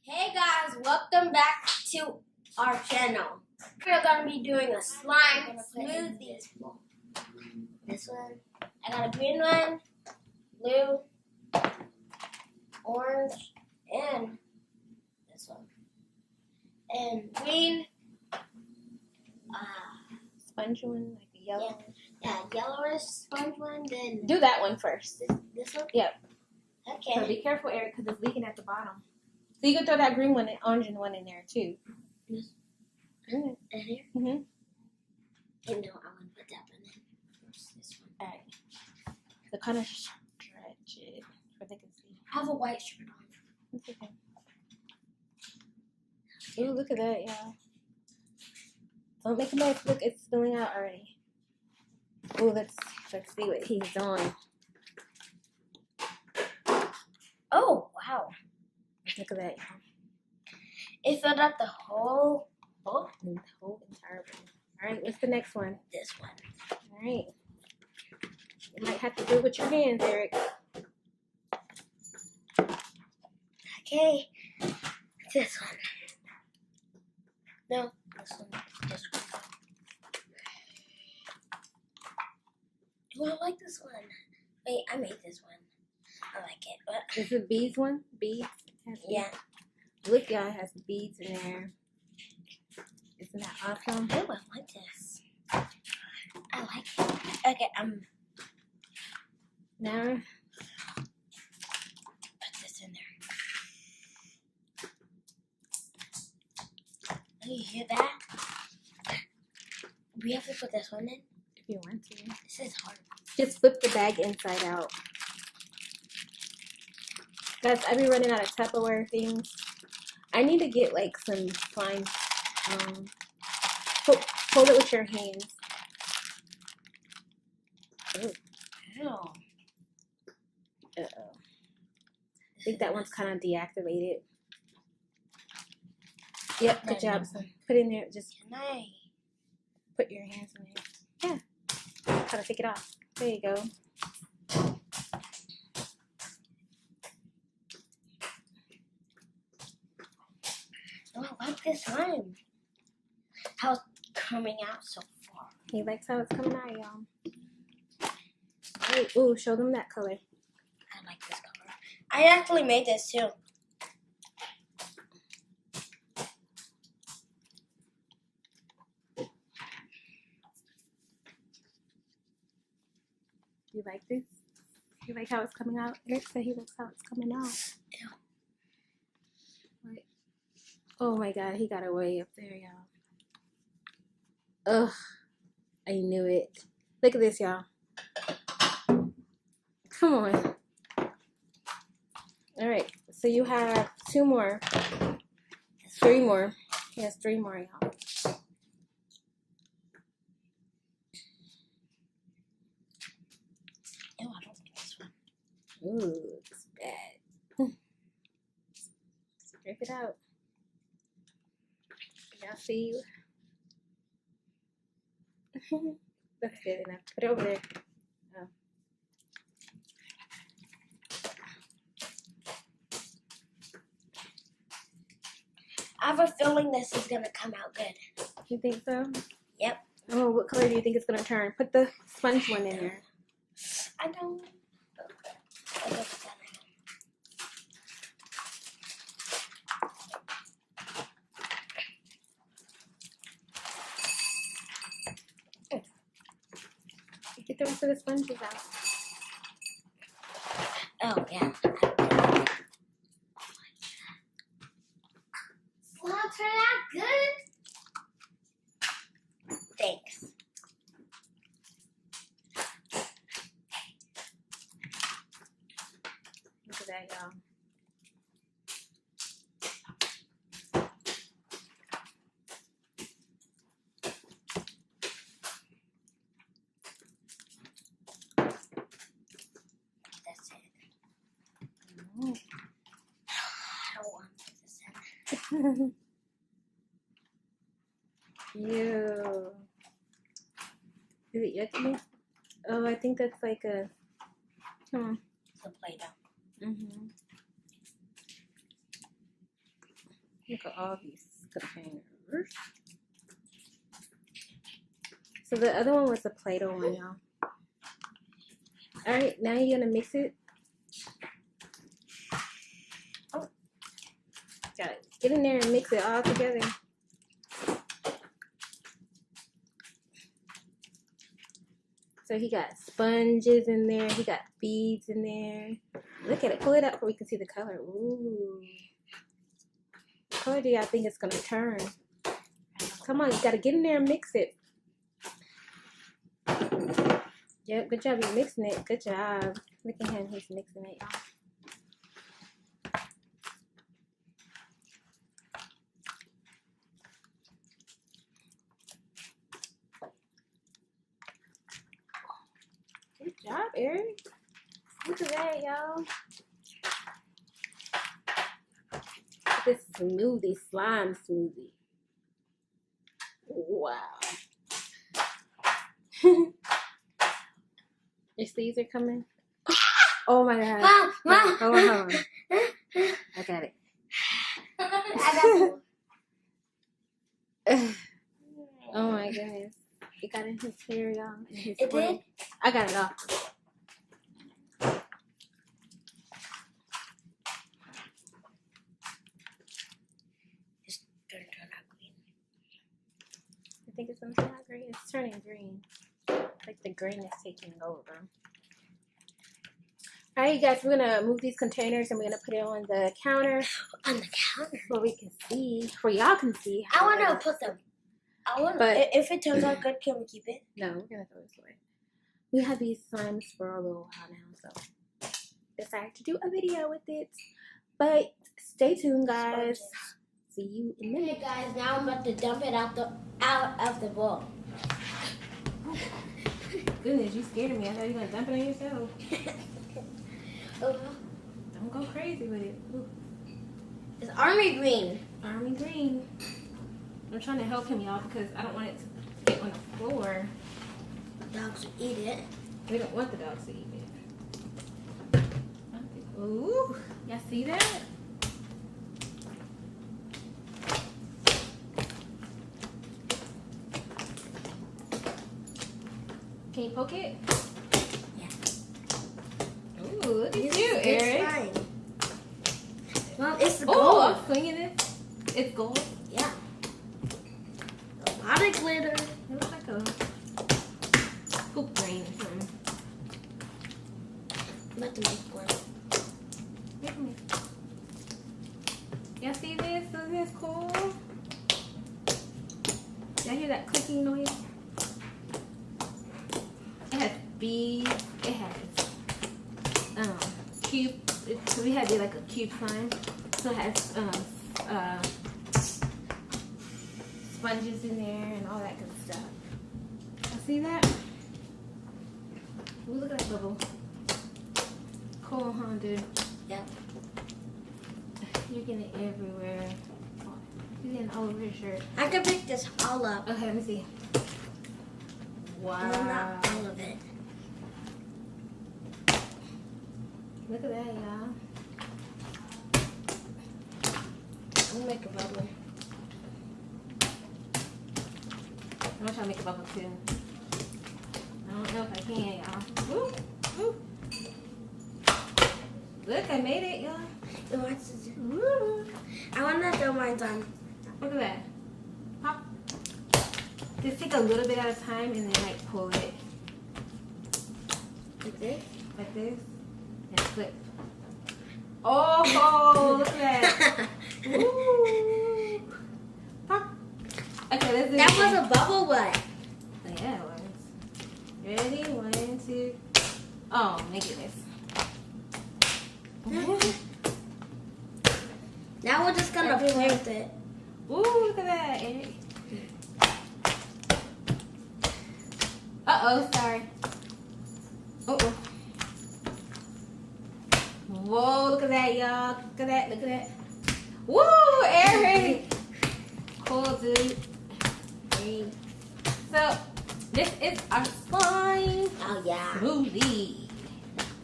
Hey guys, welcome back to our channel. We're gonna be doing a slime smoothie. This one, I got a green one, blue, orange, and this one, and green. Sponge one, like the yellow. Yeah, yellowish sponge one. Then Do that one first. this one. Yep. Okay. So be careful, Eric, because it's leaking at the bottom. So you can throw that green one and orange one in there too. This. Good. And here. Mhm. And no, I want to put that one in. First, this one. All right. So kind of stretch it so they can see. I have a white shirt on. That's okay. Ooh, look at that, y'all. Don't make a mess. Look, it's spilling out already. Ooh, let's see what he's doing. Oh wow! Look at that, y'all. It filled up the whole book. The whole entire room. All right, what's the next one? This one. All right. You might have to do it with your hands, Eric. Okay. This one. No, this one. This one. Oh, I like this one. Wait, I made this one. I like it, but Is it beads one? Beads? yeah. Look, y'all, it has beads in there. Isn't that awesome? Oh, I like this. I like it. Okay, Now, put this in there. Do you hear that? We have to put this one in. if you want to. This is hard. Just flip the bag inside out. Guys, I be running out of Tupperware things. I need to get like some slime. Hold it with your hands. Ooh. Ew. Uh-oh. I think that one's kind of deactivated. Yep, good job. So put it in there. Just Can I? put your hands in there. Yeah. Kind of take it off. There you go. Oh, I like this slime. How it's coming out so far. He likes how it's coming out, y'all. Right. Ooh, show them that color. I like this color. I actually made this too. You like this? You like how it's coming out? Eric said he likes how it's coming out. Ew. Right. Oh my God, he got it way up there, y'all. Ugh, I knew it. Look at this, y'all. Come on. All right, so you have 2 more. 3 more. He has 3 more, y'all. Ew, I don't like this one. Ooh, it's bad. Scrape it out. Y'all see? That's good enough. Put it over there. Oh. I have a feeling this is gonna come out good. You think so? Yep. Oh, what color do you think it's gonna turn? Put the sponge one in there. I don't. I don't put that Get the rest of the sponges out. in. Oh yeah. Slime turned out good. Thanks. Look at that, y'all. That's it. Mm. I don't want to put this in. Ew. Is it yucky? Oh, I think that's like a. Come on. It's a Play-Doh. Mm-hmm. Look at all these containers. So the other one was the Play-Doh one, y'all. Alright, now you're gonna mix it. Oh. Got it. Get in there and mix it all together. So he got sponges in there. He got beads in there. Look at it. Pull it up so we can see the color. Ooh. What color do y'all think it's going to turn? Come on. You got to get in there and mix it. Yep. Good job. You're mixing it. Good job. Look at him. He's mixing it, y'all. Good job, Eric. Look at that, y'all. This smoothie, slime smoothie. Wow. Your sleeves are coming. Oh my god. Mom. Hold on. I got it. Oh my goodness. It got in his hair, y'all. It did? I got it off. It's turn out green. I think it's gonna turn out green. It's turning green. Like the green is taking over. Alright, you guys, we're gonna move these containers and we're gonna put it on the counter. On the counter? So we can see, where y'all can see. I want to put them. But if it turns out good, can we keep it? No, we're gonna throw this away. We have these slimes for a little while now, so decided to do a video with it. But stay tuned, guys. See you in a minute. Hey guys, now I'm about to dump it out of the bowl. Goodness, you scared me. I thought you were gonna dump it on yourself. Don't go crazy with it. Ooh. It's army green. Army green. I'm trying to help him, y'all, because I don't want it to get on the floor. Dogs will eat it. We don't want the dogs to eat it. Ooh, y'all see that? Can you poke it? Yeah. Ooh, look at you, Eric. Mom, it's gold. Oh, I'm swinging it. It's gold. Yeah. A lot of glitter. It looks like a poop grain or something. I'm about to make one. Y'all see this? Isn't this cool? Y'all hear that clicking noise? It has beads. It has cube. So we had to do like a cube slime. So it has sponges in there and all that good stuff. You see that? Ooh, look at that bubble. Cool, huh, dude? Yeah. You're getting it everywhere. You're getting all over your shirt. I can pick this all up. Okay, let me see. Wow. No, not all of it. Look at that, y'all. I'm gonna make a bubble. I'm gonna try to make a bubble too. I don't know if I can, y'all. Woo, woo. Look, I made it, y'all. Woo. I want to throw mine on. Look at that. Pop. Just take a little bit at a time and then like pull it. Like this? Like this. And flip. Oh, look at that. Woo. Pop. Okay, let's do That this was again. a bubble one. Yeah, it was. Ready? 1, 2. Oh, my goodness. Now we're just gonna plant it. Ooh, look at that, Eric. Uh-oh, sorry. Uh-oh. Whoa, look at that, y'all. Look at that, look at that. Woo, Eric. Cool, dude. So, this is our slime Oh, yeah. smoothie.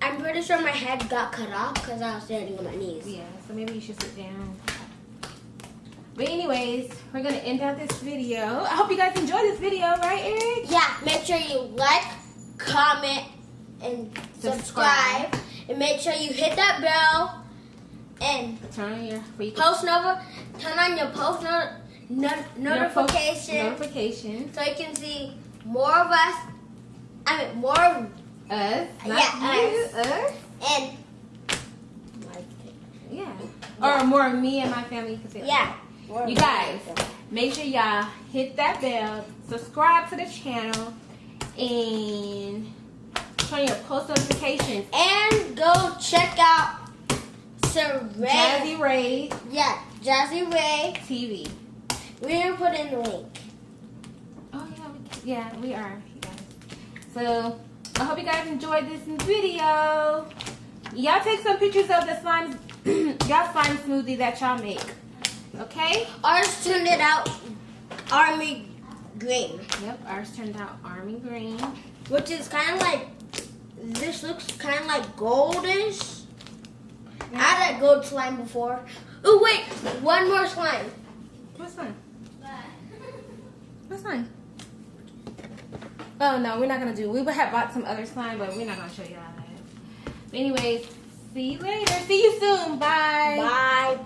I'm pretty sure my head got cut off because I was standing on my knees. Yeah, so maybe you should sit down. But anyways, we're gonna end out this video. I hope you guys enjoyed this video, right, Eric? Yeah, make sure you like, comment, and subscribe. And make sure you hit that bell and turn on your turn on your post notification so you can see more of us. More of us. us. And yeah. Or more of me and my family. You can see you guys, make sure y'all hit that bell, subscribe to the channel, and turn your post notifications. And go check out Jazzy Ray. Yeah, Jazzy Ray TV. We're gonna put in the link. Oh yeah, we are. You guys. So I hope you guys enjoyed this video. Y'all take some pictures of the slime, y'all slime smoothie that y'all make. Okay? Ours turned it out army green. Yep, ours turned out army green. Which is kind of like, this looks kind of like goldish. I had that gold slime before. Oh wait, one more slime. What slime? What slime? Oh no, we're not gonna do. We would have bought some other slime, but we're not gonna show y'all that. But anyways, see you later. See you soon. Bye. Bye.